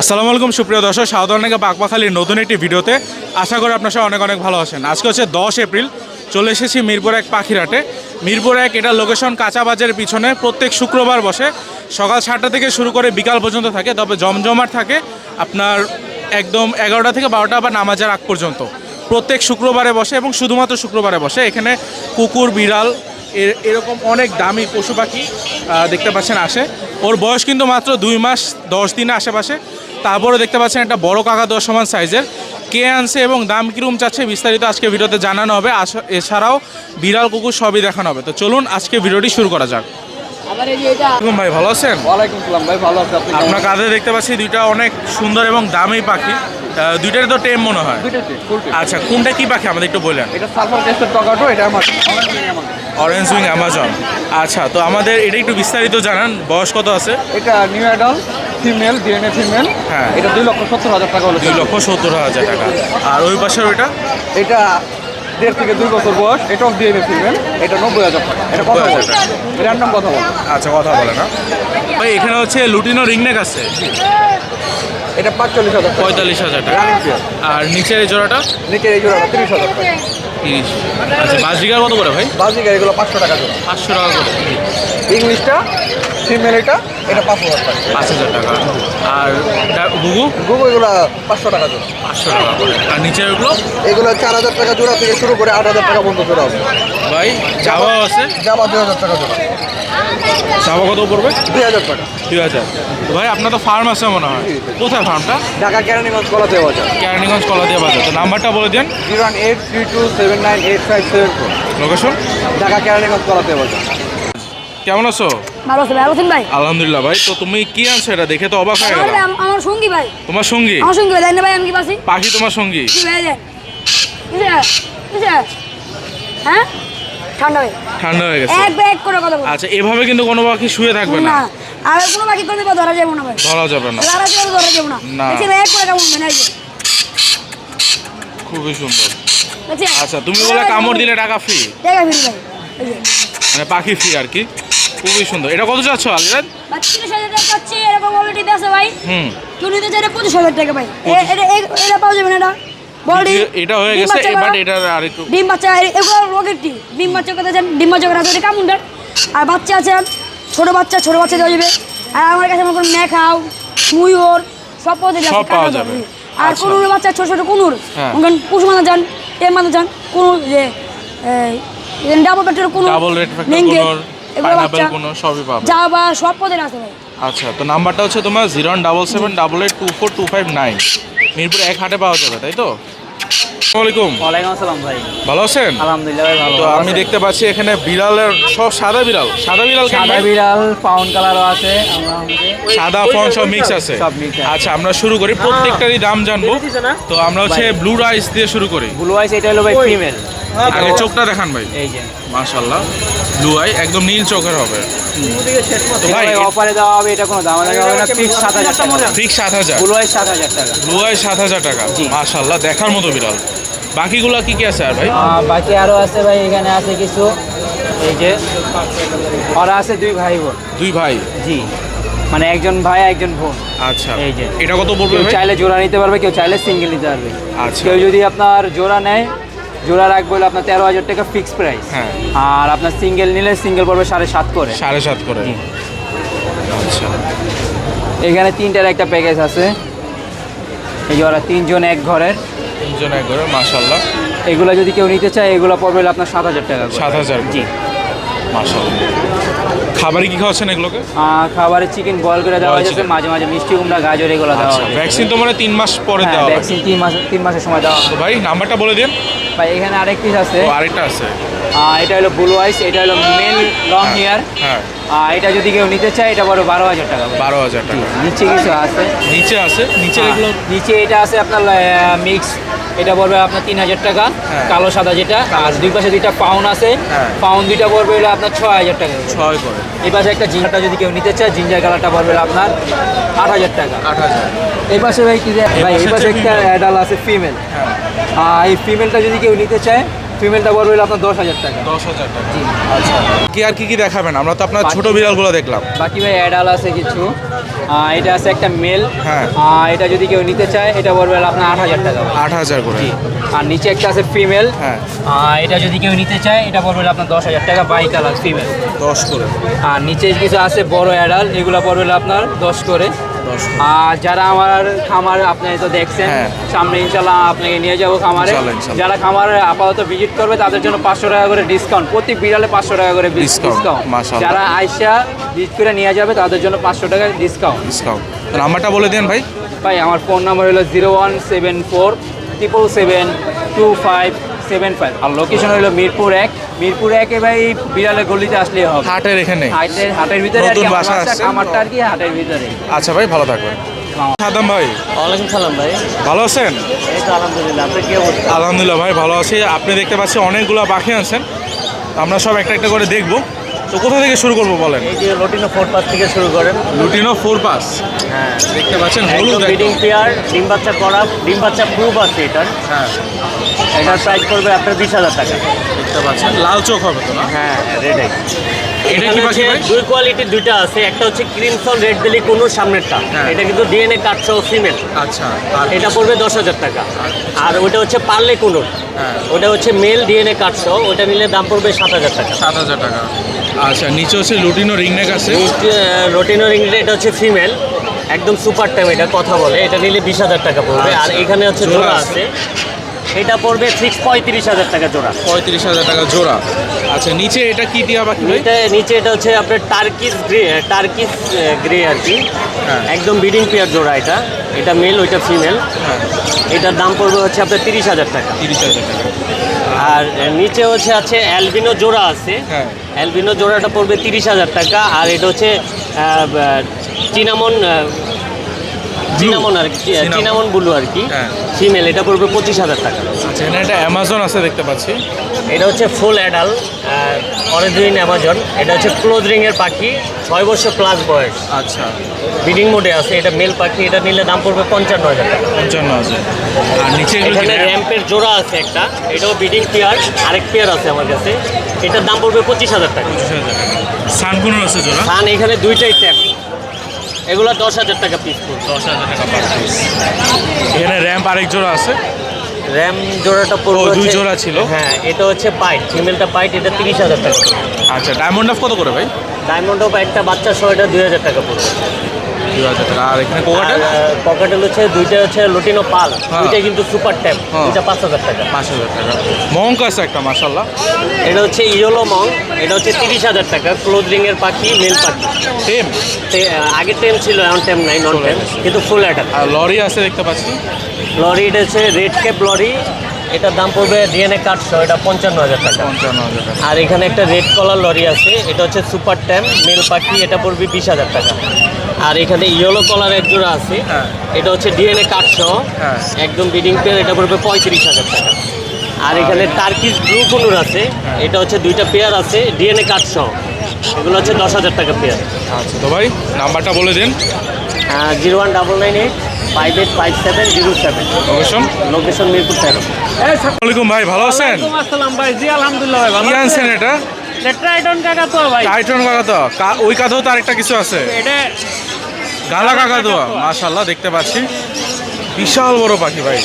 আসসালামু আলাইকুম সুপ্রিয় দর্শক, স্বাগত জানাই পাকপাখালির নতুন একটি ভিডিওতে। আশা করি আপনার সবাই অনেক অনেক ভালো আছেন। আজকে হচ্ছে 10 এপ্রিল, চলে এসেছি মিরপুর এক পাখিরহাটে। মিরপুর এক এটা লোকেশন কাঁচা বাজারের পিছনে। প্রত্যেক শুক্রবার বসে, সকাল 7টা থেকে শুরু করে বিকাল পর্যন্ত থাকে, তবে জমজমাট থাকে আপনার একদম 11টা থেকে 12টা বা নামাজের আগ পর্যন্ত। প্রত্যেক শুক্রবারে বসে এবং শুধুমাত্র শুক্রবারে বসে। এখানে কুকুর, বিড়াল এরকম অনেক দামি পশু পাখি দেখতে পাচ্ছেন আসে। ওর বয়স কিন্তু মাত্র 2 মাস 10 দিনের আশেপাশে। তারপরে দেখতে পাচ্ছেন একটা বড় কাকাতুয়া সমান সাইজের। কে আনছে এবং দাম কীরকম চাচ্ছে বিস্তারিত আজকে ভিডিওতে জানানো হবে। এছাড়াও বিড়াল, কুকুর সবই দেখানো হবে। তো চলুন আজকে ভিডিওটি শুরু করা যাক। ভাই ভালো আছেন? ওয়ালাইকুম সালাম ভাই, ভালো আছি। আপনার কাঁধে দেখতে পাচ্ছি দুইটা অনেক সুন্দর এবং দামি পাখি। দুইটারই তো টেম মনে হয়। আচ্ছা, কোনটা কি পাখি আমাদের একটু বললেন? এটা সালফার ক্রেস্টেড টকাটো, এটা আমার অরেঞ্জ উইং অ্যামাজন। আচ্ছা, তো আমাদের এটা একটু বিস্তারিত জানান, বয়স কত আছে? এটা new adult female, DNA female. হ্যাঁ, এটা 2,70,000 টাকা হলো। 2,70,000 টাকা। আর ওই পাশের ওইটা? এটা 1.5 থেকে 2 বছর বয়স, এটাও ডিএনএ ফিমেল। এটা 90,000 টাকা। এটা কথা বলে, র্যান্ডম কথা বলে। আচ্ছা, কথা বলে না ভাই। এখানে হচ্ছে লুটিনো রিংনেক আছে, এটা 45,000 টাকা। 45,000 টাকা। Running pair. আর নিচের এই জোড়াটা? নিচে এই জোড়াটা 30,000 টাকা। 30। আচ্ছা, বাজিকার কত করে ভাই? বাজিকার এগুলো 500 টাকা জোড়া। 500 টাকা করে। ইংলিশটা ফিমেল, এটা 5,000 টাকা। 5,000 টাকা। আর গুগু? গুগু এগুলো 500 টাকা জোড়া। 500 টাকা করে। আর নিচের এগুলো? এগুলো 4,000 টাকা জোড়া থেকে শুরু করে 8,000 টাকা পর্যন্ত জোড়া আছে ভাই। জাভাও আছে? জাভা 2,000 টাকা জোড়া। জাভা কত পড়বে? 2,000 টাকা। 2,000। ভাই আপনার তো ফার্ম আছে মনে হয়, কোথায় ফার্মটা? ঢাকা কেরানীগঞ্জ কলাতে বাজার। কেরানীগঞ্জ কলাদিয়া বাজার। তো নাম্বারটা বলে দেন। 01832798574। লোকেশন? ঢাকা কেরানীগঞ্জ কলাতে বাজার। কেমন আছো? ভালো আছে, ভালো আছেন ভাই? আলহামদুলিল্লাহ ভাই। তো তুমি কি আনছো? এটা দেখে তো অবাক হয়ে গেলাম। আমার সঙ্গী ভাই। তোমার সঙ্গী? আমার সঙ্গী ভাই, জানেন ভাই আমি কি পাচ্ছি? পাখি তোমার সঙ্গী? কি ভাই জান? হ্যাঁ, ঠান্ডা ভাই, ঠান্ডা হয়ে গেছে। এক ব্যাগ করে কথা বল। আচ্ছা, এভাবে কিন্তু কোনো পাখি শুয়ে থাকবে না? না, আর কোনো বাকি করে দেবো, ধরা যাবে না ভাই। ধরা যাবে না? ধরা যাবে, ধরা যাবে না। না। দেখছেন এক করে কেমন মানে এই যে। খুবই সুন্দর। দেখছেন? আচ্ছা, তুমি বলে কামড় দিলে টাকা ফ্রি? টাকা ফ্রি ভাই, এই যে। মানে পাখি ফ্রি আর কি। খুবই সুন্দর। এটা কত চাচ্ছ আলিরাজ? 32,000 টাকা পাচ্ছি, এরকম অলরেডি আছে ভাই। তুমি নিতে চাইলে 25,000 টাকা ভাই। এটা পাওয়া যাবে না? এটা বডি এটা হয়ে গেছে, বাট এটা আর একটু ডিম বাচ্চা, এগুলো রকেটটি ডিম বাচ্চা কথা জান। ডিম বাচ্চা করা আছে কামুন্ডার। আর বাচ্চা আছে ছোট বাচ্চা দেওয়া যাবে। আর আমার কাছে মনে করুন মেখাও, ময়ূর সব পাওয়া যাবে। আর কুনুর বাচ্চা, ছোট ছোট কুনুর, পুষু মানা যান, টেম মানা যান, কুনুর যে ডাবল পেটের কুনুর, ডাবল রেড ফ্যাক্টর কুনুর, এগুলো বাচ্চা কুনুর সবই পাবে। জাবা সব পদের আছে ভাই। আচ্ছা, তো নাম্বারটা হচ্ছে তোমার 01778824249। মিরপুর এক হাটে পাওয়া যাবে, তাই তো? আসসালামু আলাইকুম। ওয়ালাইকুম আসসালাম ভাই, ভালো আছেন? আলহামদুলিল্লাহ ভাই, ভালো। তো আমি দেখতে পাচ্ছি এখানে বিড়ালের সব সাদা বিড়াল। সাদা বিড়াল কেন ভাই? বিড়াল পাউন্ড কালারও আছে, সাদা ফন সব মিক্স আছে। সব mix আছে। আচ্ছা, আমরা শুরু করি, প্রত্যেকটারই দাম জানবো। তো আমরা হচ্ছে ব্লু রাইস দিয়ে শুরু করি। ব্লু আইস এটা হলো ভাই ফিমেল। আগে চোখটা দেখান ভাই। এই যে মাশাআল্লাহ, ব্লু আই একদম নীল চোখের হবে। তো ভাই অফারে দেওয়া হবে, এটা কোনো দাম হবে না, ফিক্স 7,000 টাকা। ফিক্স 7,000? ব্লু আইস 7,000 টাকা। ব্লু আই 7,000 টাকা। মাশাআল্লাহ, দেখার মতো বিড়াল। বাকিগুলো কি কি আছে আর ভাই? বাকি আরো আছে ভাই, এখানে আছে কিছু। এই যে ওরা আছে 2 ভাই বোন। 2 ভাই? জি, মানে একজন ভাই একজন বোন। আচ্ছা, এই যে এটা কত পড়বে কেউ ভাই? চাইলে জোড়া নিতে পারবে, কেউ চাইলে সিঙ্গেল নিতে পারবে। আচ্ছা। কেউ যদি আপনার জোড়া নেয়, জোড়া রাখবে হলো আপনার 13,000 টাকা ফিক্স প্রাইস। হ্যাঁ। আর আপনার সিঙ্গেল নিলে সিঙ্গেল পড়বে 7.5 করে। 7.5 করে। জি। আচ্ছা, এখানে 3টার একটা প্যাকেজ আছে। এই যে ওরা 3 জন এক ঘরের। 3 জন এক ঘরে, মাশাআল্লাহ। এগুলো যদি কেউ নিতে চায়, এগুলো পড়বে হলো আপনার 7,000 টাকা করে। 7,000? জি, মাশাআল্লাহ। খাবারে কি খাওয়াচ্ছেন এগুলোকে? খাবারে চিকেন বয়েল করে দেওয়া Boiled হয়েছে, chicken। মাঝে মাঝে মিষ্টি কুমড়া, গাজর এগুলো দেওয়া আচ্ছা, হয়। ভ্যাকসিন তো মানে 3 মাস পরে দেওয়া হয়। ভ্যাকসিন 3 মাসের সময় দেওয়া হয়। তো ভাই নাম্বারটা বলে দিন। ভাই এখানে আরেক পিস আছে। ও, আরেকটা আছে। এটা হলো ব্লু আইস, এটা হলো মেল লং হেয়ার। হ্যাঁ। এটা যদি কেউ নিতে চায়, এটা বড় 12,000 টাকা। 12,000 টাকা। নিচে কিছু আছে, নিচে আছে? নিচে এগুলো? নিচে এটা আছে আপনার মিক্স, এটা পড়বে আপনার 3,000 টাকা। হ্যাঁ। কালো সাদা যেটা। আর দুই পাশে 2টা পাউন আছে। হ্যাঁ। পাউন 2টা পড়বে হলো আপনার 6,000 টাকা। 6 করে। এই পাশে একটা জিঞ্জারটা যদি কেউ নিতে চায়, জিঞ্জার কালারটা পড়বে হলো আপনার 8,000 টাকা। 8,000। এই পাশে ভাই কি যে ভাই, এই পাশে একটা অ্যাডাল আছে ফিমেল। হ্যাঁ। এই ফিমেলটা যদি কেউ নিতে চায়, ফিমেলটা পড়বে হলো আপনার 10,000 টাকা। 10,000 টাকা। আচ্ছা, কি আর কি দেখাবেন? আমরা তো আপনার ছোট বিড়ালগুলো দেখলাম। বাকি ভাই অ্যাডাল আছে কিছু। এটা আছে একটা মেল। হ্যাঁ। এটা যদি কেউ নিতে চায় এটা পড়বে হলো আপনার 8,000 টাকা ভাই। 8,000 করে। আর নিচে একটা আছে ফিমেল। হ্যাঁ। এটা যদি কেউ নিতে চায় এটা পড়বে হলো আপনার 10,000 টাকা, বাই কালার ফিমেল। 10 করে। আর নিচে কিছু আছে বড় অ্যাডাল, এগুলো পড়বে হলো আপনার 10 করে। 10 করে। আর যারা আমার খামার আপনি তো দেখছেন, হ্যাঁ। সামনে ইনশাল্লাহ আপনাকে নিয়ে যাবো খামারে। ইনশাল্লাহ, ইনশাল্লাহ। যারা খামারে আপাতত ভিজিট করবে তাদের জন্য 500 টাকা করে ডিসকাউন্ট, প্রতি বিড়ালে 500 টাকা করে Discount, ডিসকাউন্ট। মাশাআল্লাহ। যারা আইসা ভিজিট করে নিয়ে যাবে তাদের জন্য 500 টাকা ডিসকাউন্ট। ডিসকাউন্ট। নাম্বারটা বলে দেন ভাই। ভাই আমার ফোন নাম্বার হলো 0174772575। আর লোকেশন হলো মিরপুর 1। মিরপুর 1-এ ভাই বিড়ালের গলিতে আসলেই হবে। হাটের এখানে। হাটের ভিতরে আর কি, নতুন বাসা আমার আসছে। খামারটা আর কি হাটের ভিতরে। আচ্ছা ভাই, ভালো থাকবেন। সাদাম ভাই, ওয়ালাইকুম সালাম ভাই। ভালো আছেন? এই তো আলহামদুলিল্লাহ, আপনি কি অবস্থা? আলহামদুলিল্লাহ ভাই, ভালো আছি। আপনি দেখতে পাচ্ছি অনেকগুলো পাখি আনছেন, আমরা সব একটা একটা করে দেখবো। তো কোথা থেকে শুরু করবো বলেন? এই যে লটিনো 4 পাস থেকে শুরু করেন। Lutino 4 pass. হ্যাঁ, দেখতে পাচ্ছেন হলুদ একদম ব্রিডিং একদম। পেয়ার, ডিম বাচ্চা করা, ডিম বাচ্চা প্রুফ আছে এটার। হ্যাঁ, এটার প্রাইস করবে আপনার 20,000 টাকা। দেখতে পাচ্ছেন লাল চোখ হবে তো না? হ্যাঁ, রেড আই। এটা কি পাখি ভাই? দুই কোয়ালিটির দুইটা আছে, একটা হচ্ছে ক্রিমসন রেড বেলি কোনোর সামনেরটা, হ্যাঁ। এটা কিন্তু ডিএনএ কার্ড সহ ফিমেল, আচ্ছা। আর এটা পড়বে 10,000 টাকা। আর ওটা হচ্ছে পার্লে কোনোর, হ্যাঁ, ওটা হচ্ছে মেল ডিএনএ কার্ড সহ, ওটা নিলে দাম পড়বে 7,000 টাকা। 7,000 টাকা। আচ্ছা, নিচে হচ্ছে লুটিনো রিংনেক আছে। রোটিনো রিংটা এটা হচ্ছে ফিমেল, একদম সুপার টাইম, এটা কথা বলে, এটা নিলে 20,000 টাকা পড়বে। আর আচ্ছা। এখানে হচ্ছে জোড়া জোড়া আছে। আছে, এটা পড়বে ফিক্স 35,000 টাকা জোড়া। 35,000 টাকা জোড়া। আচ্ছা, নিচে এটা কি টিয়া পাখি ভাই? নিচে এটা হচ্ছে আপনার টার্কিস গ্রে আর কি, হ্যাঁ। একদম ব্রিডিং পেয়ার জোড়া। এটা মেল, ওইটা ফিমেল। হ্যাঁ, এটার দাম পড়বে হচ্ছে আপনার 30,000 টাকা। 30,000 টাকা। আর নিচে আছে অ্যালবিনো জোড়া আছে, হ্যাঁ। অ্যালবিনো জোড়াটা পড়বে 30,000 টাকা। আর এটা হচ্ছে চিনামন আর কি, চিনামন ব্লু আর কি, হ্যাঁ। ফিমেল, এটা পড়বে 25,000 টাকা। আচ্ছা, এখানে একটা অ্যামাজন আছে দেখতে পাচ্ছি। এটা হচ্ছে ফুল অ্যাডাল অরেঞ্জ অ্যামাজন, এটা হচ্ছে ক্লোজ রিংয়ের পাখি, 6 বছর প্লাস বয়স, আচ্ছা, ব্রিডিং মোডে আছে। এটা মেল পাখি, এটা নিলে দাম পড়বে 55,000 টাকা। 55 আছে। আর নিচে এগুলো কি এখানে র্যাম্প? র্যাম্পের জোড়া আছে একটা, এটাও ব্রিডিং পেয়ার, আরেক পেয়ার আছে আমার কাছে, এটার দাম পড়বে 25,000 টাকা। 25,000 টাকা। সানকুনোর আছে জোড়া। সান এখানে দুইটাই ট্যাপ, এগুলো 10,000 টাকা পিস পড়বে। 10,000 টাকা পার পিস। এখানে র্যাম্প আরেক জোড়া আছে। র্যাম জোড়াটা পড়বে ও, দুই হচ্ছে- জোড়া ছিল। হ্যাঁ, এটা হচ্ছে পাইট, ফিমেলটা পাইট, এটা 30,000 টাকা। আচ্ছা, ডায়মন্ড অফ কত করে ভাই? ডায়মন্ড অফ একটা বাচ্চা সহ এটা 2,000 টাকা পড়বে। 2,000 টাকা। আর এখানে কোকাটেল পকেটেল হচ্ছে দুইটা হচ্ছে লুটিনো পাল, হ্যাঁ। দুইটা কিন্তু সুপার ট্যাপ, হ্যাঁ। দুইটা 5,000 টাকা। 5,000 টাকা। মঙ্ক আছে একটা, মাশাআল্লাহ। এটা হচ্ছে ইয়েলো মং, এটা হচ্ছে 30,000 টাকা, ক্লোজ রিংয়ের পাখি, মেল পাখি। টেম। আগে টেম ছিল, এখন টেম নাই, নন টেম, কিন্তু ফুল অ্যাডাল। আর লরি আছে দেখতে পাচ্ছি। লরি, এটা হচ্ছে রেড ক্যাপ লরি, এটার দাম পড়বে ডিএনএ কার্ড সহ, এটা 55,000 টাকা। 55,000 টাকা। আর এখানে একটা রেড কলার লরি আছে, এটা হচ্ছে সুপার ট্যাম মেল পাখি, এটা পড়বে 20,000 টাকা। আর এখানে ইয়েলো কলার এক জোড়া আছে, হ্যাঁ। এটা হচ্ছে ডিএনএ কার্ড সহ, হ্যাঁ। একদম ব্রিডিং পেয়ার, এটা পড়বে 35,000 টাকা। আর এখানে টার্কিস ব্লু কোনুর আছে, এটা হচ্ছে দুইটা পেয়ার আছে ডিএনএ কার্ড সহ, এগুলো হচ্ছে 10,000 টাকা পেয়ার। আচ্ছা, তো ভাই নাম্বারটা বলে দিন। 01998585707, লোকেশন। লোকেশন মিরপুর 13। আসসালামু আলাইকুম ভাই, ভালো আছেন? আসসালাম ভাই, জি আলহামদুলিল্লাহ ভাই, ভালো কি আনছেন এটা? ট্রাইটন কাকা তো ভাই, টাইটন কাকাতুয়া। ওই কাঁধেও তো আরেকটা কিছু আছে, এটা গালা কাকাতুয়া। মাশাআল্লাহ, দেখতে পাচ্ছি বিশাল বড় পাখি ভাই।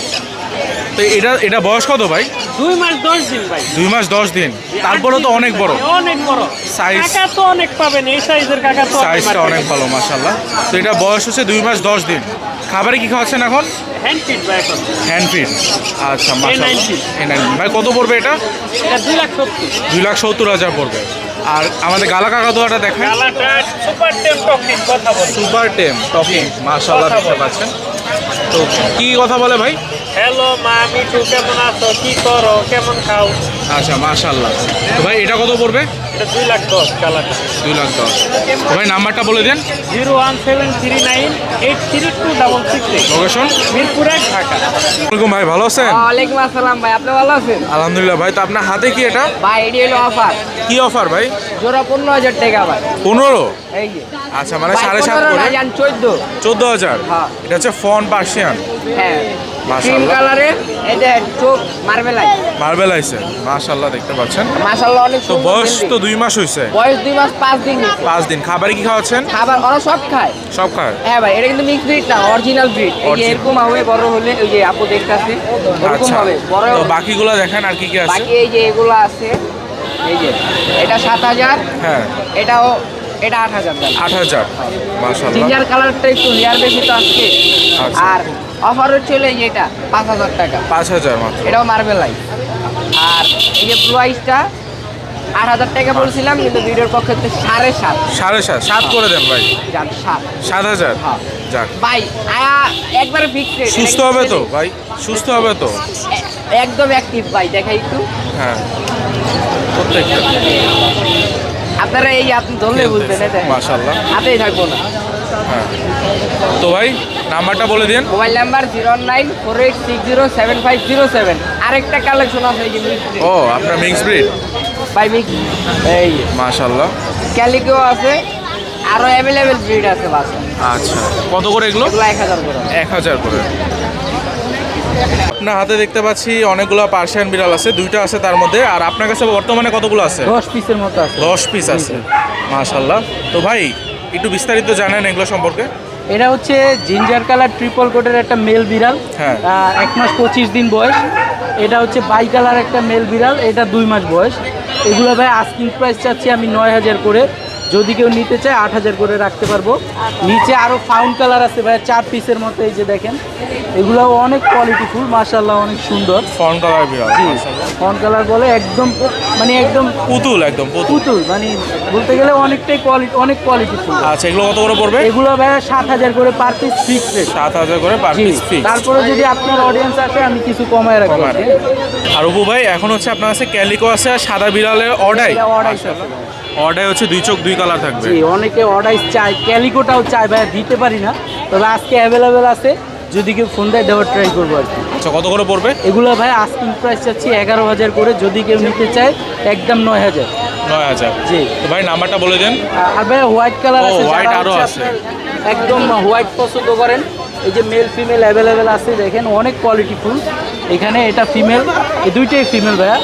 তো এটা বয়স কত ভাই? 2 মাস 10 দিন ভাই। 2 মাস 10 দিন। তারপরেও তো অনেক বড় অনেক বড় সাইজ। কাকা তো অনেক পাবেন, এই সাইজের কাকা তো সাইজটা অনেক ভালো মাশাআল্লাহ। তো এটা বয়স হচ্ছে 2 মাস 10 দিন। খাবারে কি খাওয়াচ্ছেন এখন? হ্যান্ড ফিট ভাই, এখন হ্যান্ড ফিড। আচ্ছা, মাশাআল্লাহ। A90 A90 ভাই কত পড়বে এটা? এটা 2,70,000। 2,70,000 পড়বে। আর আমাদের গালা কাকাতুয়াটা দেখেন, কালাটা সুপার টেম টকিং, কথা বল। সুপার টেম টকিং, মাশাআল্লাহ, দেখতে পাচ্ছেন। তো কি কথা বলে ভাই? হ্যালো মা, মিঠু কেমন আছো, কি করো, কেমন খাও? আচ্ছা, মাশাআল্লাহ। তো ভাই এটা কত পড়বে? এটা 2,10,000 কালাটা। 2,10,000। তো ভাই নাম্বারটা বলে দেন। 01739832666, লোকেশন। মিরপুর 1, ঢাকা। আসসালামু ভাই, ভালো আছেন? ওয়ালাইকুম আসসালাম ভাই, আপনি ভালো আছেন? আলহামদুলিল্লাহ ভাই। তো আপনার হাতে কি এটা? ভাই এটি হলো অফার, কি অফার ভাই? জোড়া 15,000 টাকা ভাই। 15? এই যে আচ্ছা, মানে ভাই, 7.5 15 করে না, জান 14। 14,000। হ্যাঁ। এটা হচ্ছে ফন পার্সিয়ান। হ্যাঁ, ক্রিম মাশাআল্লাহ কালারের এই দেখেন চোখ মার্বেল আই মার্বেল আইছে মাশাআল্লাহ দেখতে পাচ্ছেন। মাশাআল্লাহ অনেক তো সুন্দর বয়স healthy। তো 2 মাস হইছে, বয়স 2 মাস 5 দিন হয়েছে। 5 দিন। খাবারে কি খাওয়াচ্ছেন? খাবার ওরা সব খায়। সব খায়। হ্যাঁ ভাই, এটা কিন্তু মিক্স ব্রিড না, অরিজিনাল ব্রিড। এই যে Original। এরকম হবে বড় হলে, ওই যে আপু দেখতাছে এরকম আচ্ছা, হবে বড়। তো বাকিগুলো দেখেন আর কি কি আছে। বাকি এই যে এগুলো আছে, এই যে এটা 7000, হ্যাঁ এটা 8000 দাম। 8000 মাশাআল্লাহ। জিঞ্জার কালারটা একটু লেয়ার বেশি তো আজকে। আচ্ছা। আর অফার হচ্ছে হলো এই যে এটা 5000 টাকা, 5000 মাত্র। এটাও মার্বেল আই। আর এই যে ব্লু আইসটা 8000 টাকা বলছিলাম, কিন্তু ভিডিওর পক্ষে হচ্ছে 7.5। 7.5 7 করে দেন ভাই। যান 7। 7000 হ্যাঁ। যাক। ভাই একবারে ফিক্স রেট। সুস্থ হবে তো ভাই? সুস্থ হবে তো? একদম অ্যাক্টিভ ভাই, দেখাই একটু। হ্যাঁ প্রত্যেকটা আপনারা এই আপনি ধরলে বুঝবেন, এই দেখেন মাশাআল্লাহ। হাতেই থাকবো না। হ্যাঁ তো ভাই নাম্বারটা বলে দিন। Mobile number 09486075007। আরেকটা কালেকশন আছে এই যে মিক্স ও আপনার মিক্স ব্রিড ভাই, মিক্স এই মাশাআল্লাহ। ক্যালিকো আছে, আরো অ্যাভেলেবেল ব্রিড আছে বাস। আচ্ছা কত করে এগুলো? এগুলো 1000 করে। 1000 করে। আপনার হাতে দেখতে পাচ্ছি অনেকগুলো পার্সিয়ান বিড়াল আছে, 2টা আছে তার মধ্যে। আর আপনার কাছে বর্তমানে কতগুলো আছে? 10 পিসের মতো আছে। 10 পিস আছে মাশাআল্লাহ। তো ভাই একটু বিস্তারিত জানেন এগুলো সম্পর্কে? এটা হচ্ছে জিঞ্জার কালার ট্রিপল কোটের একটা মেল বিড়াল। হ্যাঁ। 1 মাস 25 দিন বয়স। এটা হচ্ছে বাই কালার একটা মেল বিড়াল, এটা 2 মাস বয়স। এগুলো ভাই আস্কিং প্রাইস চাচ্ছি আমি 9000 করে, যদি কেউ নিতে চায় 8000 করে রাখতে পারবো। নিচে আরও ফাউন্ড কালার আছে ভাই 4 পিসের মতো, এই যে দেখেন এগুলোও অনেক কোয়ালিটিফুল মাশাআল্লাহ, অনেক সুন্দর। ফন কালার বিড়াল জি, মাশাআল্লাহ। ফাউন্ড কালার বলে একদম, মানে একদম পুতুল একদম পুতুল। পুতুল, মানে বলতে গেলে অনেকটাই কোয়ালিটি, অনেক কোয়ালিটিফুল। আচ্ছা এগুলো কত করে পড়বে? এগুলো ভাই 7000 করে পার পিস ফিক্স রেট। 7000 করে পার জি, পিস ফিক্স। তারপরে যদি আপনার অডিয়েন্স আসে আমি কিছু কমায় রাখবো। কমায় আর অপু ভাই এখন হচ্ছে আপনার কাছে ক্যালিকো আছে আর সাদা বিড়ালের অর্ডাই। এটা অর্ডার অর্ডাই হচ্ছে 2 চোখ 2 কালার থাকবে। জি, অনেকে অর্ডার চায়, ক্যালিকোটাও চায় ভাই, দিতে পারি না, তবে আজকে অ্যাভেলেবেল আছে, যদি কেউ ফোন দেয় দেওয়ার ট্রাই করবো আর কি। আচ্ছা কত করে পড়বে? এগুলো ভাই আস্কিং প্রাইস চাচ্ছি 11000 করে, যদি কেউ নিতে চায় একদম 9000। 9000। জি। তো ভাই নাম্বারটা বলে দেন। আর ভাই হোয়াইট কালার ও, আছে, white যারা আরো হচ্ছে আছে। আপনার একদম হোয়াইট পছন্দ করেন, এই যে মেল ফিমেল অ্যাভেলেবেল আছে, দেখেন অনেক কোয়ালিটিফুল। এখানে এটা ফিমেল, এই দুইটাই ফিমেল ভাইয়া।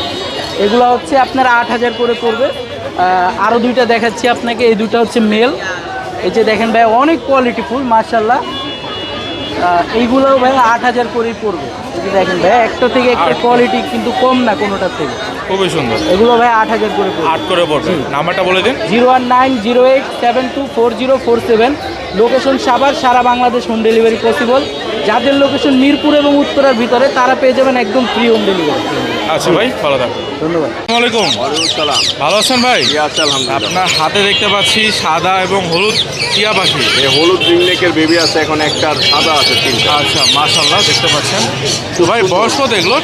এগুলো হচ্ছে আপনার 8000 করে পড়বে। আরও 2টা দেখাচ্ছি আপনাকে, এই 2টা হচ্ছে মেল। এই যে দেখেন ভাই অনেক কোয়ালিটিফুল মাশাআল্লাহ। এইগুলোও ভাই 8000 করেই পড়বে। এই যে দেখেন ভাই একটা থেকে একটা কোয়ালিটি কিন্তু কম না কোনোটার থেকে। খুবই সুন্দর। এগুলো ভাই 8000 করে পড়বে। 8 করে পড়বে। নাম্বারটা বলে দিন। 01908724047। লোকেশন সাভার, সারা বাংলাদেশ হোম ডেলিভারি পসিবল। যাদের লোকেশন মিরপুর এবং উত্তরার ভিতরে তারা পেয়ে যাবেন একদম ফ্রি হোম ডেলিভারি। আচ্ছা ভাই ভালো থাকবেন। ধন্যবাদ। আসসালামু আলাইকুম। সালাম। ভালো আছেন ভাই? আছে আলহামদুলিল্লাহ। আপনার হাতে দেখতে পাচ্ছি সাদা এবং হলুদ টিয়া পাখি। এই হলুদ রিংনেকের বেবি আছে এখন, একটা আর সাদা আছে 3টা। আচ্ছা মাশাআল্লাহ দেখতে পাচ্ছেন। তো ভাই বয়স কত এগুলো?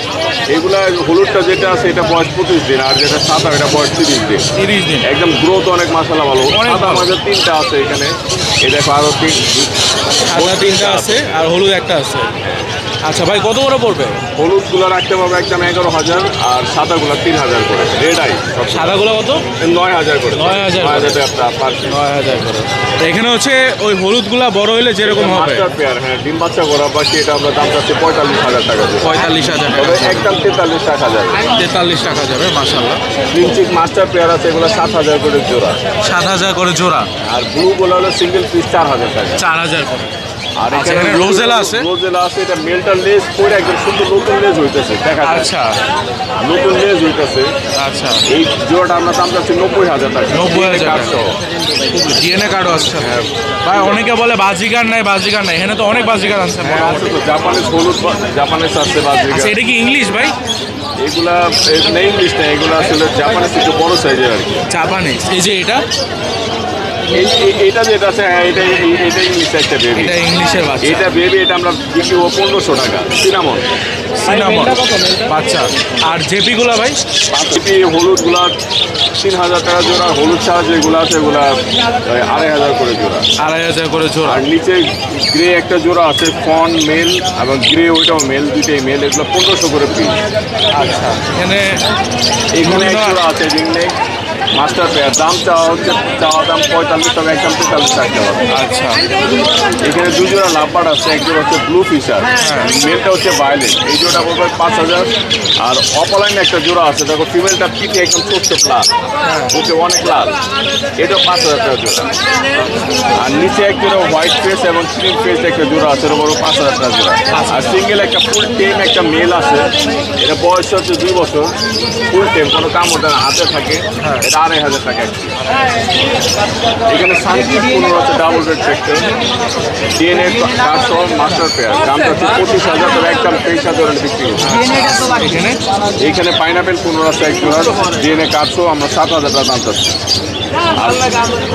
এগুলা হলুদটা যেটা আছে এটা বয়স 25 দিন, আর যেটা সাদা এটা বয়স 30 দিন। 30 দিন। একদম গ্রোথ অনেক মাশাআল্লাহ ভালো। অনেক সাদা ভালো। আমাদের 3টা আছে এখানে, এই দেখো আরো সাদা 3টা আছে আর হলুদ একটা আছে। আচ্ছা ভাই কত করে পড়বে? হলুদগুলো রাখতে পারবো একদম 11000, আর সাদাগুলো 3000 করে। রেডাই সাদাগুলো কত? 9000 করে। 9000 করে। 9000 টাকা পার পিস। 9000 করে। তো এখানে হচ্ছে ওই হলুদগুলা বড় হইলে যেরকম হবে মাস্টার পেয়ার, হ্যাঁ, ডিম বাচ্চা করা পাখি, এটা আমরা দাম চাচ্ছি 45000 টাকা দিয়ে। 45000 তবে টাকা। একদম 43 টাকা যাবে। 43 টাকা যাবে মাশাআল্লাহ। গ্রিনচিক মাস্টার পেয়ার আছে, এগুলো 7000 করে জোড়া। 7000 করে জোড়া। আর ব্লু গুলো হলো সিঙ্গেল পিস 4000 টাকা। 4000 করে। আর আচ্ছা, এখানে রোজেলা আছে? রোজেলা আছে, এটা মেলটার লেজ পরে একদম সুন্দর নতুন লেজ হইতেছে, দেখা যায়। আচ্ছা নতুন লেজ হইতেছে। আচ্ছা এই জোড়াটা আমরা দাম চাচ্ছি 90000 টাকা। 90000 কাঠ টাকা। সহ। ডিএনএ কার্ডও আছে সাথে। ভাই অনেকে বলে বাজিগার নাই বাজিগার নাই, এখানে তো অনেক বাজিগার আছে হ্যাঁ, আছে তো জাপানিজ হলুদ, জাপানিজ আছে বাজরিকা। আচ্ছা এটা কি ইংলিশ ভাই? এগুলা ইংলিশ না, এগুলো আসলে জাপানিজ একটু বড় সাইজের আর কি। জাপানিজ। এই যে এটা এইটা যেটা আছে, হ্যাঁ, এটা ইংলিশ একটা বেবি। এটা ইংলিশের বাচ্চা। এটা বেবি, এটা আমরা বিক্রি করবো 1500 টাকা। সিনামন সিনামন বাচ্চা। আর জেপি গুলা ভাই? বাকি হলুদগুলা 3000 টাকা জোড়া। হলুদ ছাড়া যেগুলো আছে এগুলা 2500 করে জোড়া। 2500 করে জোড়া। আর নিচে গ্রে একটা জোড়া আছে, ফন মেল এবং গ্রে ওইটাও মেল, দুইটাই মেল, এগুলো 1500 করে পিস। আচ্ছা এখানে এখানে এক জোড়া আছে রিংনেক, মাস্টার পেয়ার দাম চাওয়া দাম 45, তবে একদম 43 টাকা হবে। আচ্ছা এখানে দুই জোড়া লাভবার্ড আছে, এক জোড়া হচ্ছে ব্লু ফিশার, মেলটা হচ্ছে ভায়োলেট, এই জোড়া পড়বে 5000। আর অপলাইন একটা জোড়া আছে, দেখো ফিমেলটা পিঠে একদম ছোট্ট লাল, ওকে অনেক লাল, এটা 5000 টাকা জোড়া। আর নিচে এক জোড়া হোয়াইট ফেস এবং ক্রিম ফেস একটা জোড়া আছে, এটা বড় 5000 টাকা জোড়া। আর সিঙ্গেল একটা ফুল টেম একটা মেল আছে, এটা বয়স হচ্ছে 2 বছর, ফুল টেম, কোনো কামড় দেয় না, হাতে থাকে, এটা 2500 টাকা একটি। এখানে সানকিট কোনো আছে double red tractor, DNA card সহ মাস্টার পেয়ার, দামটা হচ্ছে 25,000, তবে একদম 23,000 বিক্রি করছে। এখানে এইখানে পাইনাপেল কোনো আছে এক জোড়া, ডিএনএ কার্ড সহ আমরা 7,000 টাকা দাম চাচ্ছি। আর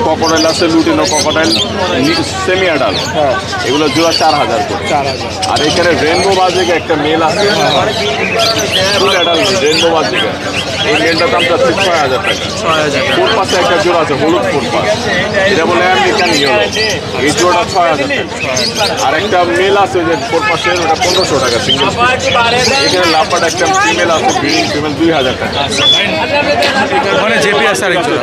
ককোডাইল আছে, লুটিনো ককোডাইল সেমি অ্যাডাল্ট, এগুলো জোড়া 4,000 করে। আর এখানে রেনবো বাজিকে একটা মেল আছে, ফুল অ্যাডাল্ট রেনবো বাজিকে, এই মেলটার দাম চাচ্ছি 6,000 টাকা। 6,000 টাকা। ফোর পাশে একটা জোড়া আছে, হলুদ ফোর পাশ, এটা বলে আমেরিকান ইয়েলো, এই জোড়া 6,000 টাকা। আর একটা মেল আছে যে ফোর পাশে, ওটা 1500 টাকা সিঙ্গেল। এখানে লাভবার্ড একটা ফিমেল আছে, গ্রিন ফিমেল 2,000 টাকা। ওখানে জেপি আছে আরেকজন।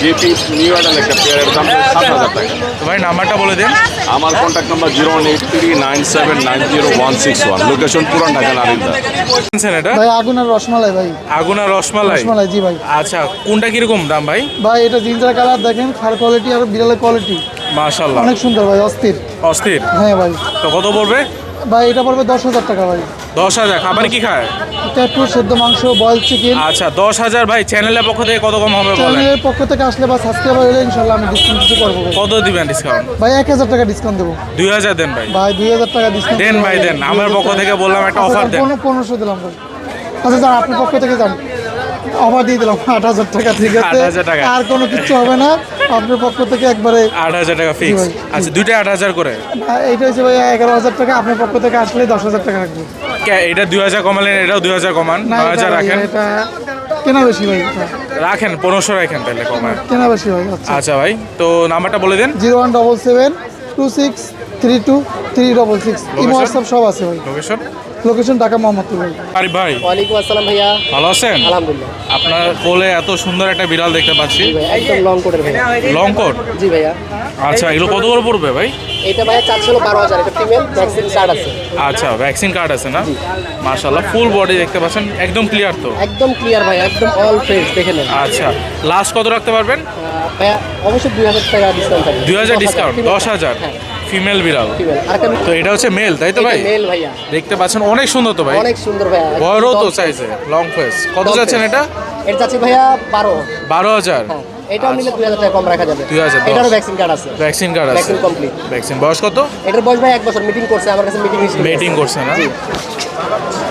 যেটি নিউ অ্যাডাল একটা পেয়ারের দাম 7,000 টাকা। তো ভাই নাম্বারটা বলে দিন। আমার কন্ট্যাক্ট নাম্বার 01839790161, লোকেশন পুরান ঢাকা নারিন্দা। এটা ভাই আগুন আর রসমালাই ভাই। আগুন আর রসমালাই। রসমালাই জি ভাই। আচ্ছা কোনটা কিরকম দাম ভাই? ভাই এটা জিঞ্জার কালার দেখেন, খার কোয়ালিটি আর বিড়ালের কোয়ালিটি মাশাআল্লাহ অনেক সুন্দর ভাই, অস্থির। অস্থির। হ্যাঁ ভাই। তো কত পড়বে? ভাই এটা পড়বে 10,000 টাকা ভাই। 10,000। খাবার কি খায়? ট্যাটু, সেদ্ধ মাংস, বয়েল চিকেন। আচ্ছা 10,000। ভাই চ্যানেলের পক্ষ থেকে কত কম হবে বলেন? চ্যানেলের পক্ষ থেকে আসলে বা সাবস্ক্রাইবার হলে ইনশাল্লাহ আমি ডিসকাউন্ট কিছু করবো ভাই। কত দিবেন ডিসকাউন্ট? ভাই 1,000 টাকা ডিসকাউন্ট দেবো 2,000 দেন ভাই। ভাই। 2,000 টাকা ডিসকাউন্ট দেন ভাই দেন, আমার পক্ষ থেকে বললাম একটা অফার দেন। 1500 দিলাম ভাই। আচ্ছা যান, আপনার পক্ষ থেকে যান, অফার দিয়ে দিলাম 8,000 টাকা, ঠিক আছে? 8,000 টাকা। আর কোনো কিছু হবে না, আপনার পক্ষ থেকে একবারে। 8,000 টাকা ফিক্স। ভাই। আচ্ছা দুইটা 8,000 করে। এইটা হচ্ছে ভাই 11,000 টাকা, আপনার পক্ষ থেকে আসলে 10,000 টাকা রাখবো। এটা 2,000 কমালেন, এটাও 2,000 কমান, না, 9,000 এটা রাখেন। এটা কেনা বেশি ভাই, এটা রাখেন 1500 রাখেন তাহলে কমায়। কেনা বেশি ভাই। আচ্ছা আচ্ছা ভাই তো নাম্বারটা বলে দেন। 01772632366, ইমো হোয়াটসঅ্যাপ সব আছে ভাই। লোকেশন? লোকেশন ঢাকা মোহাম্মদপুর ভাই। আরে ভাই ওয়ালাইকুম আসসালাম ভাইয়া, ভালো আছেন? আলহামদুলিল্লাহ। আপনার কোলে এত সুন্দর একটা বিড়াল দেখতে পাচ্ছি, ভাই একদম লং কোটের ভাইয়া। Long coat. জি ভাইয়া। আচ্ছা এগুলো কত করে পড়বে ভাই? এটা ভাইয়া চাচ্ছিল 12,000, এটা ফিমেল, ভ্যাকসিন কার্ড আছে। আচ্ছা ভ্যাকসিন কার্ড আছে না? মাশাআল্লাহ ফুল বডি দেখতে পাচ্ছেন, একদম ক্লিয়ার তো? একদম ক্লিয়ার ভাই, একদম অল ফ্রেশ, দেখে নেন। আচ্ছা লাস্ট কত রাখতে পারবেন? ভাইয়া অবশ্যই 2,000 টাকা ডিসকাউন্ট থাকবে। 2,000 ডিসকাউন্ট, 10,000 ফিমেল বিড়াল। ফিমেল। আর একটা তো এটা হচ্ছে মেল তাই তো ভাই? মেল ভাইয়া, দেখতে পাচ্ছেন অনেক সুন্দর তো ভাই, অনেক সুন্দর ভাইয়া। বড়ও তো চাইছে, লং ফেস। কত যাচ্ছেন এটা? এটা চাচ্ছি ভাইয়া 12। 12,000। হ্যাঁ, এটাও নিলে 2,000 টাকা কম রাখা যাবে। 2,000 এটারও ভ্যাকসিন কার্ড আছে। ভ্যাকসিন কার্ড আছে? Vaccine complete. ভ্যাকসিন বয়স কত? এটার বয়স ভাই 1 বছর, মিটিং করছে আমার কাছে, মিটিং হিস্ট্রি। মিটিং করছে না? জি।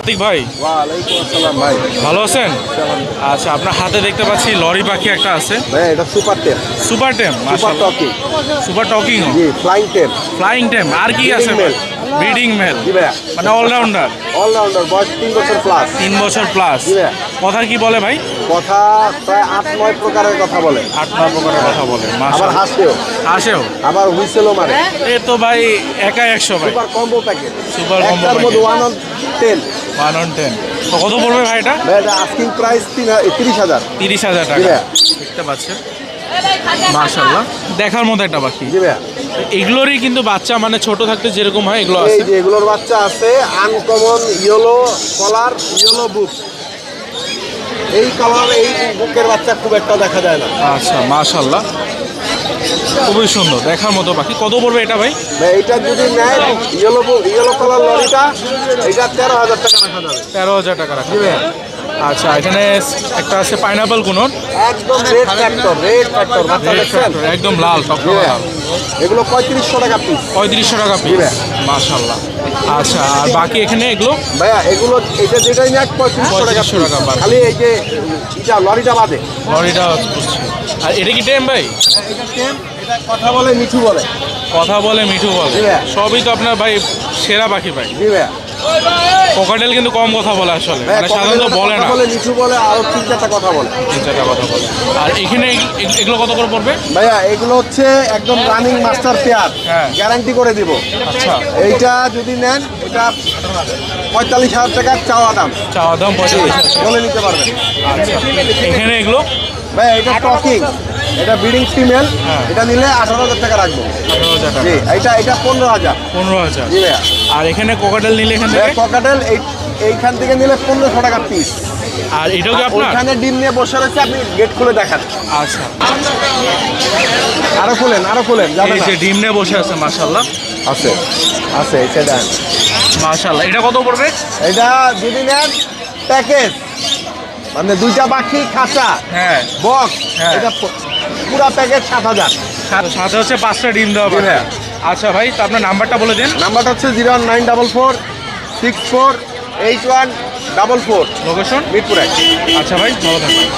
ঠিক ভাই ওয়ালাইকুম আসসালাম ভাই। ভালো আছেন? আচ্ছা আপনার হাতে দেখতে পাচ্ছি লরি পাখি একটা আছে, ভাই এটা সুপার টেম, সুপার টেম। সুপার টকি, সুপার টকিং, জি ফ্লাইং টেম, ফ্লাইং টেম। আর কি আছে? male। ব্রিডিং মেল, জি ভাইয়া। মানে অলরাউন্ডার। অলরাউন্ডার, বয়স 3 বছর প্লাস। 3 বছর প্লাস। জি ভাইয়া। কথা কি বলে ভাই? কথা প্রায় 8-9 প্রকারের কথা বলে, 8-9 প্রকারের কথা বলে। আবার মাশাআল্লাহ। হাসেও, আসেও? আবার হুইসেলও মারে। এ তো ভাই একা 100 ভাই। Super combo packet, super combo একটার মধ্যে 1 on 10। 1 on 10। তো কত পড়বে ভাই এটা? ভাই এটা আস্কিং প্রাইস 30,000। 30,000 জি টাকা। ভাইয়া। দেখতে পাচ্ছেন মাশাআল্লাহ, দেখার মতো একটা পাখি। জি ভাইয়া। এগুলোরই কিন্তু বাচ্চা মানে ছোট থাকতে যেরকম হয় এগুলো এই আছে। যে এগুলোর বাচ্চা আছে, আনকমন ইয়েলো কলার, ইয়েলো বুক। এই কালার, এই বুকের বাচ্চা খুব একটা দেখা যায় না। আচ্ছা মাশাআল্লাহ খুবই সুন্দর, দেখার মতো পাখি। কত পড়বে এটা ভাই? ভাই এইটা যদি নেয়, ইয়েলো কালার লরিটা, এটা 13,000 টাকা রাখা যাবে। 13,000 টাকা রাখা। জি ভাইয়া। আচ্ছা এখানে একটা আছে পাইনাপল কোনর, একদম রেড ফ্যাক্টর, বাচ্চা দেখছেন? একদম লাল, জি টকটকে ভাইয়া। লাল। এগুলো 3500 টাকা পিস। 3500 টাকা জি পিস। ভাইয়া। মাশাআল্লাহ। আচ্ছা আর বাকি এখানে এগুলো ভাইয়া এগুলো, এটা যেটাই নেয় 3500 টাকা 3500 টাকা piece। বাদ। খালি এই যে এটা লরিটা বাদে। লরিটা বুঝছি। আর এটা কি টেম ভাই? এটা টেম, এটা কথা বলে, মিঠু বলে। কথা বলে, মিঠু বলে, জি ভাইয়া। সবই তো আপনার ভাই সেরা পাখি ভাই। জি ভাইয়া। কোকাটেল কিন্তু কম কথা বলে আসলে, ভাইয়া, মানে সাধারণত কথা বলে না, বলে, মিঠু বলে, আরো 3-4টা কথা বলে। 3-4টা কথা বলে। আর এখানে এগুলো কত করে পড়বে? ভাইয়া এগুলো হচ্ছে একদম রানিং মাস্টার পেয়ার, হ্যাঁ। গ্যারান্টি করে দিব। আচ্ছা এইটা যদি নেন, এটা 45,000 টাকার চাওয়া দাম, চাওয়া দাম 45,000। বলে নিতে পারবেন। আচ্ছা এখানে এগুলো ভাই এটা টকিং, এটা ব্রিডিং ফিমেল, এটা নিলে 18,000 টাকা রাখবো। 18,000 টাকা। জি, এটা 15,000। 15,000। জি ভাইয়া। আর এখানে কোকাটেল নিলে এখান থেকে? ককাটেল এইখান থেকে নিলে 1500 টাকা পিস। আর এটাও কি আপনার? ওখানে ডিম নিয়ে বসে রয়েছে, আপনি গেট খুলে দেখান। আচ্ছা, আরো খুলেন যাবে এই না। যে ডিম নিয়ে বসে আছে, মাশাআল্লাহ। আছে এটা দেন। মাশাআল্লাহ, এটা কত পড়বে? এটা যদি নেন প্যাকেজ, মানে 2টা পাখি খাঁচা হ্যাঁ বক্স, হ্যাঁ। এটা পুরা প্যাকেজ 7,000। সাথে হচ্ছে 5টা ডিম দেওয়া জি পাবে। ভাইয়া। আচ্ছা ভাই, তো আপনার নাম্বারটা বলে দিন। নাম্বারটা হচ্ছে 01944648144, লোকেশন? মিরপুর 1। আচ্ছা ভাই, ভালো থাকবেন।